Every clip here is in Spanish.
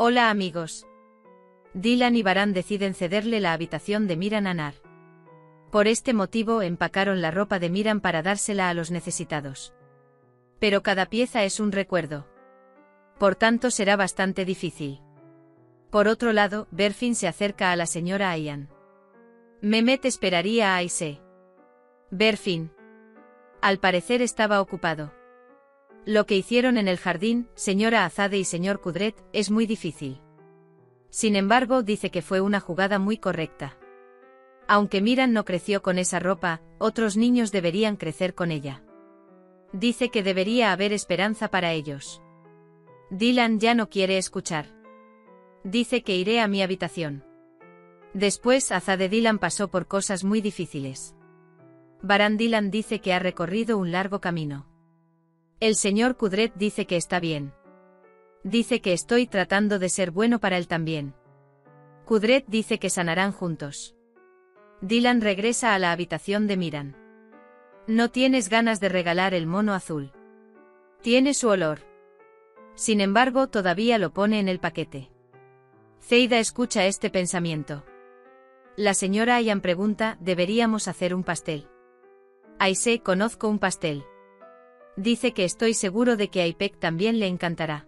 Hola amigos. Dylan y Baran deciden cederle la habitación de Miran a Nar. Por este motivo empacaron la ropa de Miran para dársela a los necesitados. Pero cada pieza es un recuerdo. Por tanto será bastante difícil. Por otro lado, Berfin se acerca a la señora Ayan. Mehmet esperaría a Aise. Berfin. Al parecer estaba ocupado. Lo que hicieron en el jardín, señora Azade y señor Kudret, es muy difícil. Sin embargo, dice que fue una jugada muy correcta. Aunque Miran no creció con esa ropa, otros niños deberían crecer con ella. Dice que debería haber esperanza para ellos. Dylan ya no quiere escuchar. Dice que iré a mi habitación. Después, Azade Dylan pasó por cosas muy difíciles. Baran Dylan dice que ha recorrido un largo camino. El señor Kudret dice que está bien. Dice que estoy tratando de ser bueno para él también. Kudret dice que sanarán juntos. Dylan regresa a la habitación de Miran. No tienes ganas de regalar el mono azul. Tiene su olor. Sin embargo, todavía lo pone en el paquete. Zeida escucha este pensamiento. La señora Ayan pregunta, ¿deberíamos hacer un pastel? Aise, conozco un pastel. Dice que estoy seguro de que a Ipek también le encantará.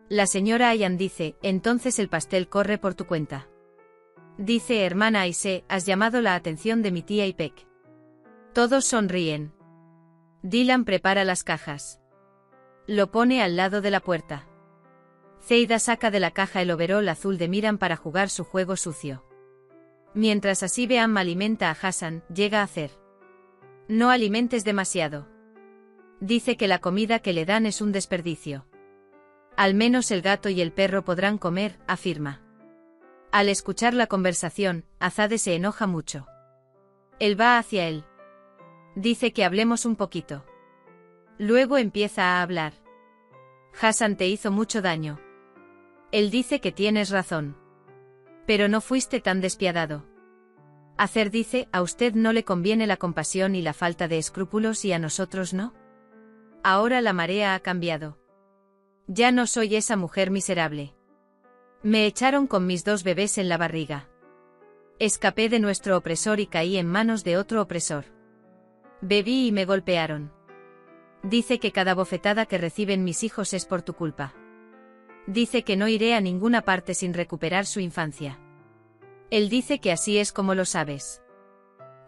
La señora Ayan dice, entonces el pastel corre por tu cuenta. Dice, hermana Aise, has llamado la atención de mi tía Ipek. Todos sonríen. Dylan prepara las cajas. Lo pone al lado de la puerta. Zeida saca de la caja el overol azul de Miran para jugar su juego sucio. Mientras Asibeam alimenta a Hassan, llega a hacer. No alimentes demasiado. Dice que la comida que le dan es un desperdicio. Al menos el gato y el perro podrán comer, afirma. Al escuchar la conversación, Azade se enoja mucho. Él va hacia él. Dice que hablemos un poquito. Luego empieza a hablar. Hassan te hizo mucho daño. Él dice que tienes razón. Pero no fuiste tan despiadado. Azer dice, a usted no le conviene la compasión y la falta de escrúpulos y a nosotros no. Ahora la marea ha cambiado. Ya no soy esa mujer miserable. Me echaron con mis 2 bebés en la barriga. Escapé de nuestro opresor y caí en manos de otro opresor. Bebí y me golpearon. Dice que cada bofetada que reciben mis hijos es por tu culpa. Dice que no iré a ninguna parte sin recuperar su infancia. Él dice que así es como lo sabes.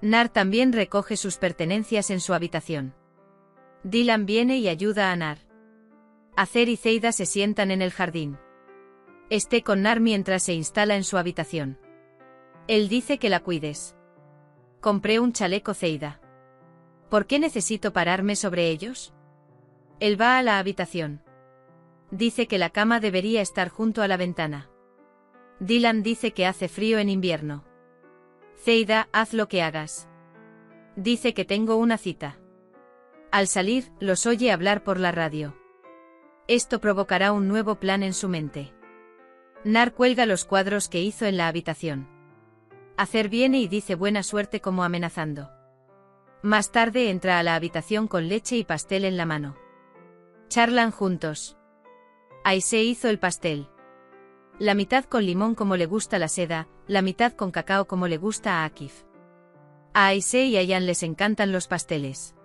Nar también recoge sus pertenencias en su habitación. Dylan viene y ayuda a Nar. Azer y Zeida se sientan en el jardín. Esté con Nar mientras se instala en su habitación. Él dice que la cuides. Compré un chaleco Zeida. ¿Por qué necesito pararme sobre ellos? Él va a la habitación. Dice que la cama debería estar junto a la ventana. Dylan dice que hace frío en invierno. Zeida, haz lo que hagas. Dice que tengo una cita. Al salir, los oye hablar por la radio. Esto provocará un nuevo plan en su mente. Nar cuelga los cuadros que hizo en la habitación. Azer viene y dice buena suerte como amenazando. Más tarde entra a la habitación con leche y pastel en la mano. Charlan juntos. Aise hizo el pastel. La mitad con limón como le gusta la seda, la mitad con cacao como le gusta a Akif. A Aise y Ayan les encantan los pasteles.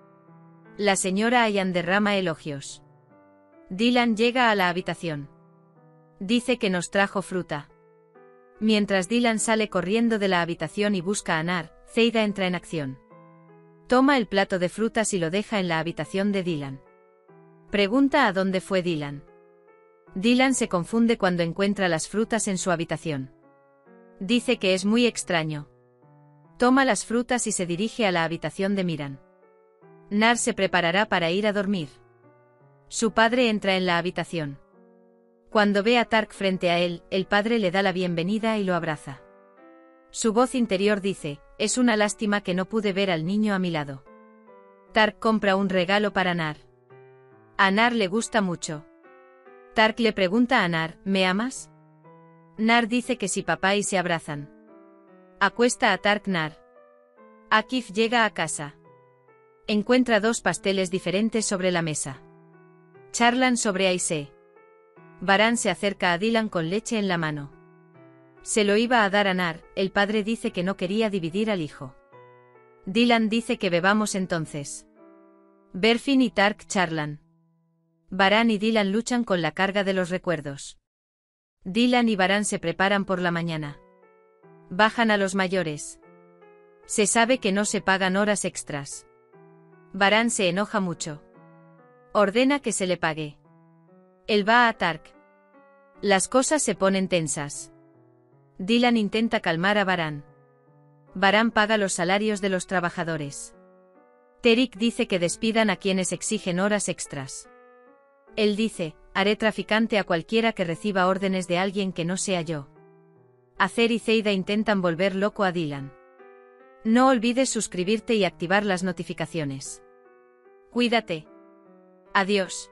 La señora Ayan derrama elogios. Dylan llega a la habitación. Dice que nos trajo fruta. Mientras Dylan sale corriendo de la habitación y busca a Nar, Zeida entra en acción. Toma el plato de frutas y lo deja en la habitación de Dylan. Pregunta a dónde fue Dylan. Dylan se confunde cuando encuentra las frutas en su habitación. Dice que es muy extraño. Toma las frutas y se dirige a la habitación de Miran. Nar se preparará para ir a dormir. Su padre entra en la habitación. Cuando ve a Tark frente a él, el padre le da la bienvenida y lo abraza. Su voz interior dice, es una lástima que no pude ver al niño a mi lado. Tark compra un regalo para Nar. A Nar le gusta mucho. Tark le pregunta a Nar, ¿me amas? Nar dice que sí, papá, y se abrazan. Acuesta a Tark Nar. Akif llega a casa. Encuentra 2 pasteles diferentes sobre la mesa. Charlan sobre Aise. Varane se acerca a Dylan con leche en la mano. Se lo iba a dar a Nar, el padre dice que no quería dividir al hijo. Dylan dice que bebamos entonces. Berfin y Tark charlan. Varane y Dylan luchan con la carga de los recuerdos. Dylan y Varane se preparan por la mañana. Bajan a los mayores. Se sabe que no se pagan horas extras. Varane se enoja mucho. Ordena que se le pague. Él va a Tark. Las cosas se ponen tensas. Dylan intenta calmar a Varane. Varane paga los salarios de los trabajadores. Terik dice que despidan a quienes exigen horas extras. Él dice, haré traficante a cualquiera que reciba órdenes de alguien que no sea yo. Acer y Zeida intentan volver loco a Dylan. No olvides suscribirte y activar las notificaciones. Cuídate. Adiós.